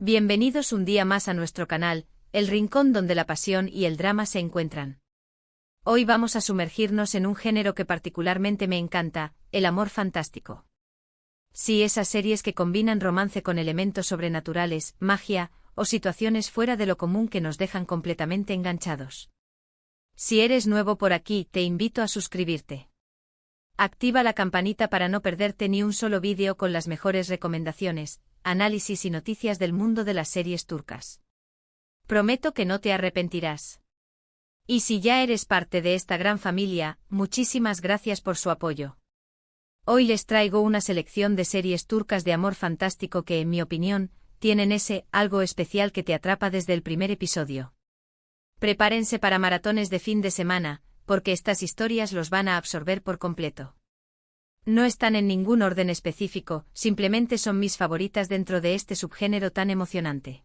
Bienvenidos un día más a nuestro canal, el rincón donde la pasión y el drama se encuentran. Hoy vamos a sumergirnos en un género que particularmente me encanta, el amor fantástico. Sí, esas series que combinan romance con elementos sobrenaturales, magia, o situaciones fuera de lo común que nos dejan completamente enganchados. Si eres nuevo por aquí, te invito a suscribirte. Activa la campanita para no perderte ni un solo vídeo con las mejores recomendaciones, análisis y noticias del mundo de las series turcas. Prometo que no te arrepentirás. Y si ya eres parte de esta gran familia, muchísimas gracias por su apoyo. Hoy les traigo una selección de series turcas de amor fantástico que, en mi opinión, tienen ese algo especial que te atrapa desde el primer episodio. Prepárense para maratones de fin de semana, porque estas historias los van a absorber por completo. No están en ningún orden específico, simplemente son mis favoritas dentro de este subgénero tan emocionante.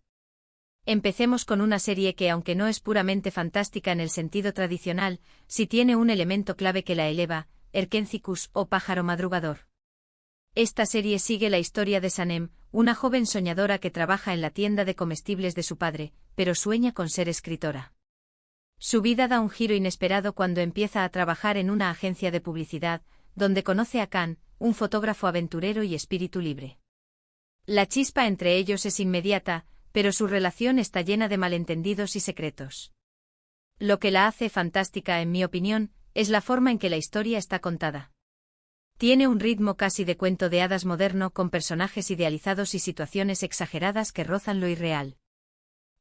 Empecemos con una serie que, aunque no es puramente fantástica en el sentido tradicional, sí tiene un elemento clave que la eleva, Erkencikus o pájaro madrugador. Esta serie sigue la historia de Sanem, una joven soñadora que trabaja en la tienda de comestibles de su padre, pero sueña con ser escritora. Su vida da un giro inesperado cuando empieza a trabajar en una agencia de publicidad, donde conoce a Can, un fotógrafo aventurero y espíritu libre. La chispa entre ellos es inmediata, pero su relación está llena de malentendidos y secretos. Lo que la hace fantástica, en mi opinión, es la forma en que la historia está contada. Tiene un ritmo casi de cuento de hadas moderno con personajes idealizados y situaciones exageradas que rozan lo irreal.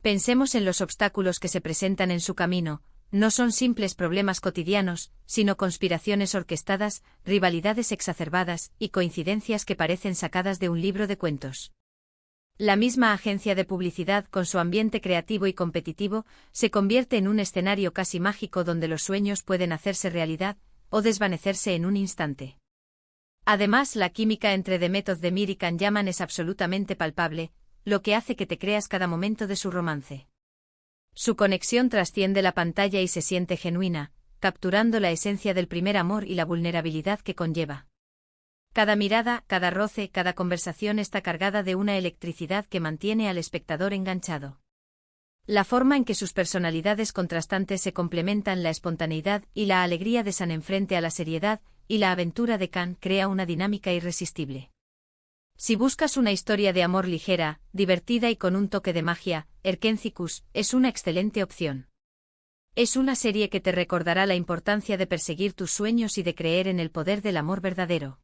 Pensemos en los obstáculos que se presentan en su camino, no son simples problemas cotidianos, sino conspiraciones orquestadas, rivalidades exacerbadas y coincidencias que parecen sacadas de un libro de cuentos. La misma agencia de publicidad, con su ambiente creativo y competitivo, se convierte en un escenario casi mágico donde los sueños pueden hacerse realidad, o desvanecerse en un instante. Además, la química entre Demet Özdemir y Can Yaman es absolutamente palpable, lo que hace que te creas cada momento de su romance. Su conexión trasciende la pantalla y se siente genuina, capturando la esencia del primer amor y la vulnerabilidad que conlleva. Cada mirada, cada roce, cada conversación está cargada de una electricidad que mantiene al espectador enganchado. La forma en que sus personalidades contrastantes se complementan, la espontaneidad y la alegría de Sanem frente a la seriedad y la aventura de Can, crea una dinámica irresistible. Si buscas una historia de amor ligera, divertida y con un toque de magia, Erkencikus es una excelente opción. Es una serie que te recordará la importancia de perseguir tus sueños y de creer en el poder del amor verdadero.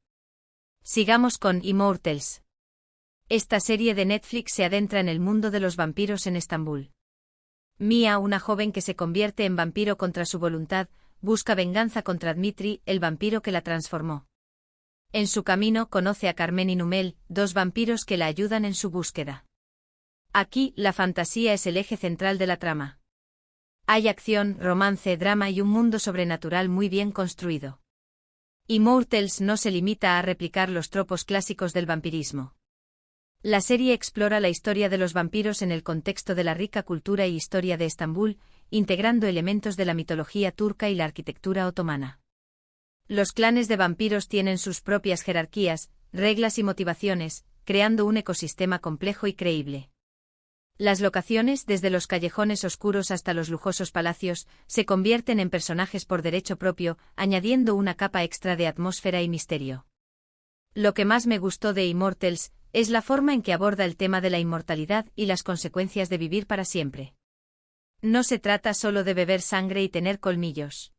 Sigamos con Immortals. Esta serie de Netflix se adentra en el mundo de los vampiros en Estambul. Mia, una joven que se convierte en vampiro contra su voluntad, busca venganza contra Dmitri, el vampiro que la transformó. En su camino conoce a Carmen y Numel, dos vampiros que la ayudan en su búsqueda. Aquí, la fantasía es el eje central de la trama. Hay acción, romance, drama y un mundo sobrenatural muy bien construido. Immortals no se limita a replicar los tropos clásicos del vampirismo. La serie explora la historia de los vampiros en el contexto de la rica cultura y historia de Estambul, integrando elementos de la mitología turca y la arquitectura otomana. Los clanes de vampiros tienen sus propias jerarquías, reglas y motivaciones, creando un ecosistema complejo y creíble. Las locaciones, desde los callejones oscuros hasta los lujosos palacios, se convierten en personajes por derecho propio, añadiendo una capa extra de atmósfera y misterio. Lo que más me gustó de Immortals es la forma en que aborda el tema de la inmortalidad y las consecuencias de vivir para siempre. No se trata solo de beber sangre y tener colmillos.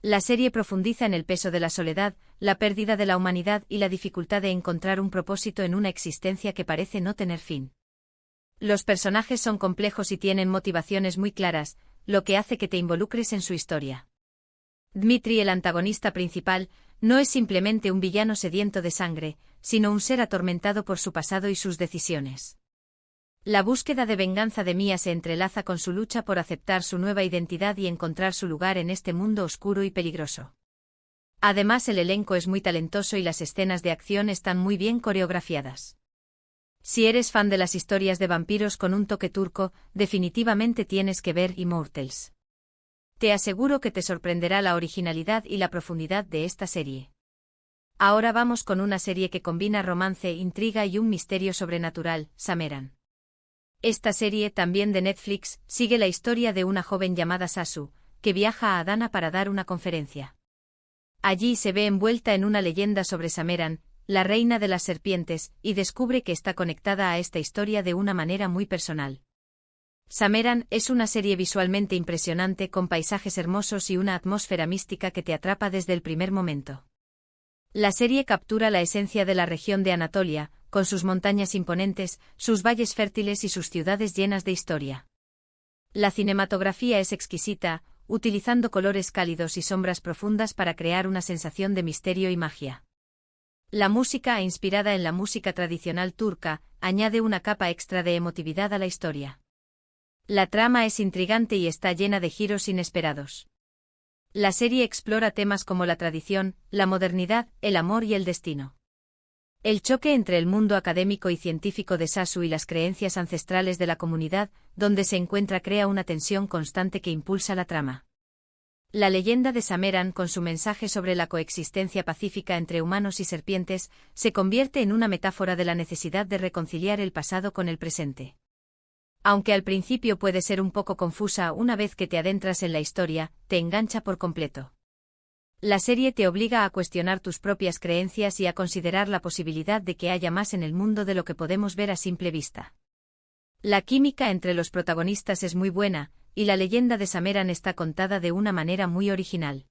La serie profundiza en el peso de la soledad, la pérdida de la humanidad y la dificultad de encontrar un propósito en una existencia que parece no tener fin. Los personajes son complejos y tienen motivaciones muy claras, lo que hace que te involucres en su historia. Dmitri, el antagonista principal, no es simplemente un villano sediento de sangre, sino un ser atormentado por su pasado y sus decisiones. La búsqueda de venganza de Mia se entrelaza con su lucha por aceptar su nueva identidad y encontrar su lugar en este mundo oscuro y peligroso. Además, el elenco es muy talentoso y las escenas de acción están muy bien coreografiadas. Si eres fan de las historias de vampiros con un toque turco, definitivamente tienes que ver Immortals. Te aseguro que te sorprenderá la originalidad y la profundidad de esta serie. Ahora vamos con una serie que combina romance, intriga y un misterio sobrenatural, Sameran. Esta serie, también de Netflix, sigue la historia de una joven llamada Sasu, que viaja a Adana para dar una conferencia. Allí se ve envuelta en una leyenda sobre Sameran, la reina de las serpientes, y descubre que está conectada a esta historia de una manera muy personal. Sameran es una serie visualmente impresionante con paisajes hermosos y una atmósfera mística que te atrapa desde el primer momento. La serie captura la esencia de la región de Anatolia, con sus montañas imponentes, sus valles fértiles y sus ciudades llenas de historia. La cinematografía es exquisita, utilizando colores cálidos y sombras profundas para crear una sensación de misterio y magia. La música, inspirada en la música tradicional turca, añade una capa extra de emotividad a la historia. La trama es intrigante y está llena de giros inesperados. La serie explora temas como la tradición, la modernidad, el amor y el destino. El choque entre el mundo académico y científico de Sasu y las creencias ancestrales de la comunidad, donde se encuentra, crea una tensión constante que impulsa la trama. La leyenda de Sameran, con su mensaje sobre la coexistencia pacífica entre humanos y serpientes, se convierte en una metáfora de la necesidad de reconciliar el pasado con el presente. Aunque al principio puede ser un poco confusa, una vez que te adentras en la historia, te engancha por completo. La serie te obliga a cuestionar tus propias creencias y a considerar la posibilidad de que haya más en el mundo de lo que podemos ver a simple vista. La química entre los protagonistas es muy buena, y la leyenda de Sameran está contada de una manera muy original.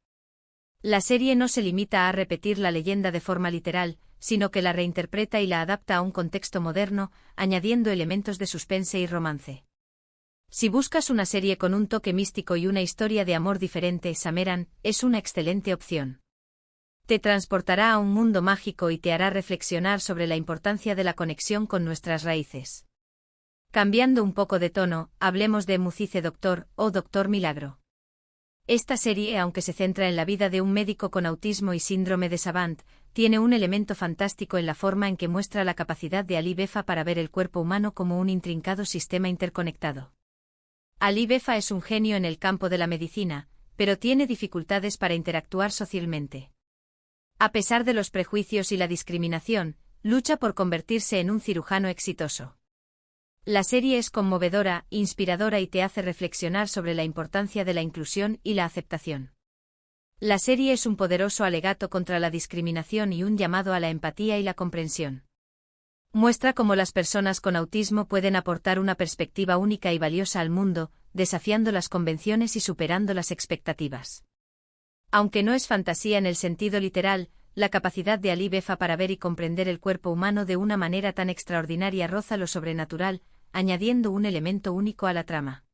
La serie no se limita a repetir la leyenda de forma literal, sino que la reinterpreta y la adapta a un contexto moderno, añadiendo elementos de suspense y romance. Si buscas una serie con un toque místico y una historia de amor diferente, Sameran es una excelente opción. Te transportará a un mundo mágico y te hará reflexionar sobre la importancia de la conexión con nuestras raíces. Cambiando un poco de tono, hablemos de Musice Doctor o Doctor Milagro. Esta serie, aunque se centra en la vida de un médico con autismo y síndrome de Savant, tiene un elemento fantástico en la forma en que muestra la capacidad de Ali Befa para ver el cuerpo humano como un intrincado sistema interconectado. Ali Befa es un genio en el campo de la medicina, pero tiene dificultades para interactuar socialmente. A pesar de los prejuicios y la discriminación, lucha por convertirse en un cirujano exitoso. La serie es conmovedora, inspiradora y te hace reflexionar sobre la importancia de la inclusión y la aceptación. La serie es un poderoso alegato contra la discriminación y un llamado a la empatía y la comprensión. Muestra cómo las personas con autismo pueden aportar una perspectiva única y valiosa al mundo, desafiando las convenciones y superando las expectativas. Aunque no es fantasía en el sentido literal, la capacidad de Ali Befa para ver y comprender el cuerpo humano de una manera tan extraordinaria roza lo sobrenatural, añadiendo un elemento único a la trama.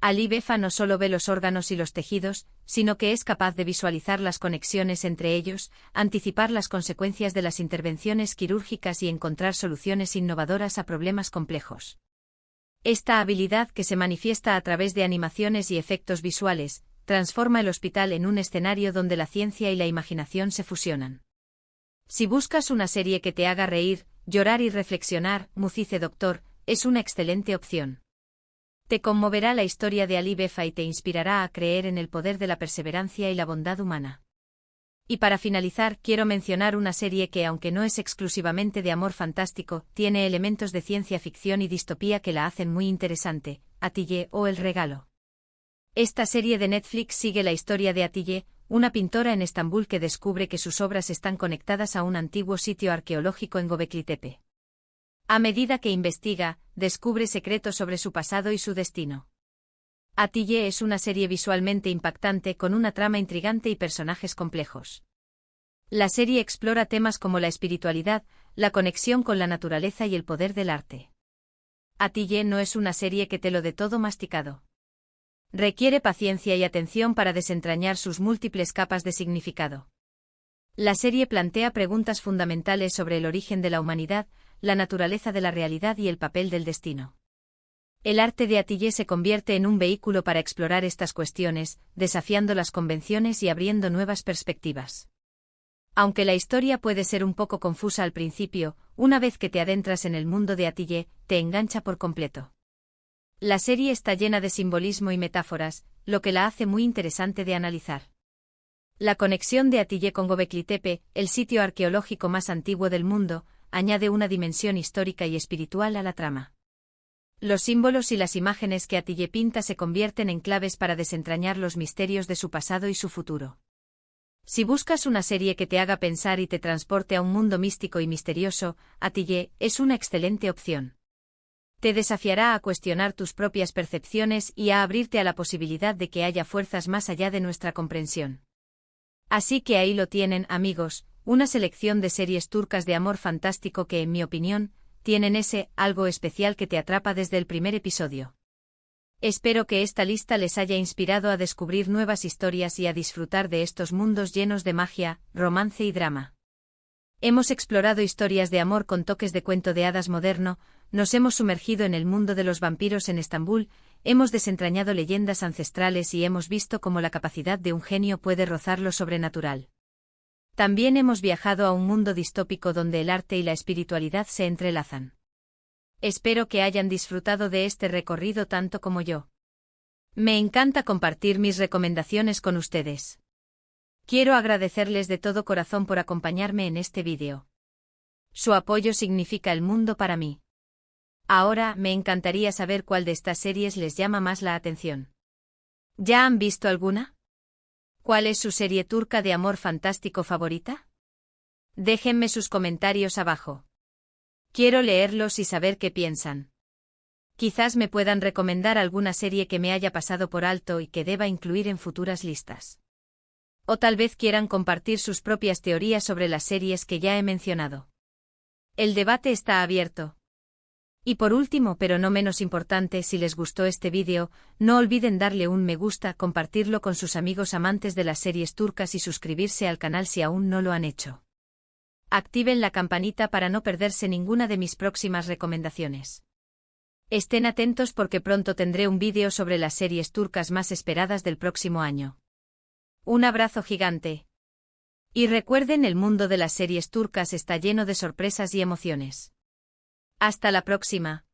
Ali Befa no solo ve los órganos y los tejidos, sino que es capaz de visualizar las conexiones entre ellos, anticipar las consecuencias de las intervenciones quirúrgicas y encontrar soluciones innovadoras a problemas complejos. Esta habilidad, que se manifiesta a través de animaciones y efectos visuales, transforma el hospital en un escenario donde la ciencia y la imaginación se fusionan. Si buscas una serie que te haga reír, llorar y reflexionar, Musice Doctor es una excelente opción. Te conmoverá la historia de Ali Befa y te inspirará a creer en el poder de la perseverancia y la bondad humana. Y para finalizar, quiero mencionar una serie que, aunque no es exclusivamente de amor fantástico, tiene elementos de ciencia ficción y distopía que la hacen muy interesante: Atiyeh o El Regalo. Esta serie de Netflix sigue la historia de Atiyeh, una pintora en Estambul que descubre que sus obras están conectadas a un antiguo sitio arqueológico en Göbekli Tepe. A medida que investiga, descubre secretos sobre su pasado y su destino. Atiyeh es una serie visualmente impactante con una trama intrigante y personajes complejos. La serie explora temas como la espiritualidad, la conexión con la naturaleza y el poder del arte. Atiyeh no es una serie que te lo dé todo masticado. Requiere paciencia y atención para desentrañar sus múltiples capas de significado. La serie plantea preguntas fundamentales sobre el origen de la humanidad, la naturaleza de la realidad y el papel del destino. El arte de Atiyeh se convierte en un vehículo para explorar estas cuestiones, desafiando las convenciones y abriendo nuevas perspectivas. Aunque la historia puede ser un poco confusa al principio, una vez que te adentras en el mundo de Atiyeh, te engancha por completo. La serie está llena de simbolismo y metáforas, lo que la hace muy interesante de analizar. La conexión de Atiyeh con Göbekli Tepe, el sitio arqueológico más antiguo del mundo, añade una dimensión histórica y espiritual a la trama. Los símbolos y las imágenes que Atille pinta se convierten en claves para desentrañar los misterios de su pasado y su futuro. Si buscas una serie que te haga pensar y te transporte a un mundo místico y misterioso, Atille es una excelente opción. Te desafiará a cuestionar tus propias percepciones y a abrirte a la posibilidad de que haya fuerzas más allá de nuestra comprensión. Así que ahí lo tienen, amigos, una selección de series turcas de amor fantástico que, en mi opinión, tienen ese algo especial que te atrapa desde el primer episodio. Espero que esta lista les haya inspirado a descubrir nuevas historias y a disfrutar de estos mundos llenos de magia, romance y drama. Hemos explorado historias de amor con toques de cuento de hadas moderno, nos hemos sumergido en el mundo de los vampiros en Estambul, hemos desentrañado leyendas ancestrales y hemos visto cómo la capacidad de un genio puede rozar lo sobrenatural. También hemos viajado a un mundo distópico donde el arte y la espiritualidad se entrelazan. Espero que hayan disfrutado de este recorrido tanto como yo. Me encanta compartir mis recomendaciones con ustedes. Quiero agradecerles de todo corazón por acompañarme en este vídeo. Su apoyo significa el mundo para mí. Ahora, me encantaría saber cuál de estas series les llama más la atención. ¿Ya han visto alguna? ¿Cuál es su serie turca de amor fantástico favorita? Déjenme sus comentarios abajo. Quiero leerlos y saber qué piensan. Quizás me puedan recomendar alguna serie que me haya pasado por alto y que deba incluir en futuras listas. O tal vez quieran compartir sus propias teorías sobre las series que ya he mencionado. El debate está abierto. Y por último, pero no menos importante, si les gustó este vídeo, no olviden darle un me gusta, compartirlo con sus amigos amantes de las series turcas y suscribirse al canal si aún no lo han hecho. Activen la campanita para no perderse ninguna de mis próximas recomendaciones. Estén atentos porque pronto tendré un vídeo sobre las series turcas más esperadas del próximo año. Un abrazo gigante. Y recuerden, el mundo de las series turcas está lleno de sorpresas y emociones. Hasta la próxima.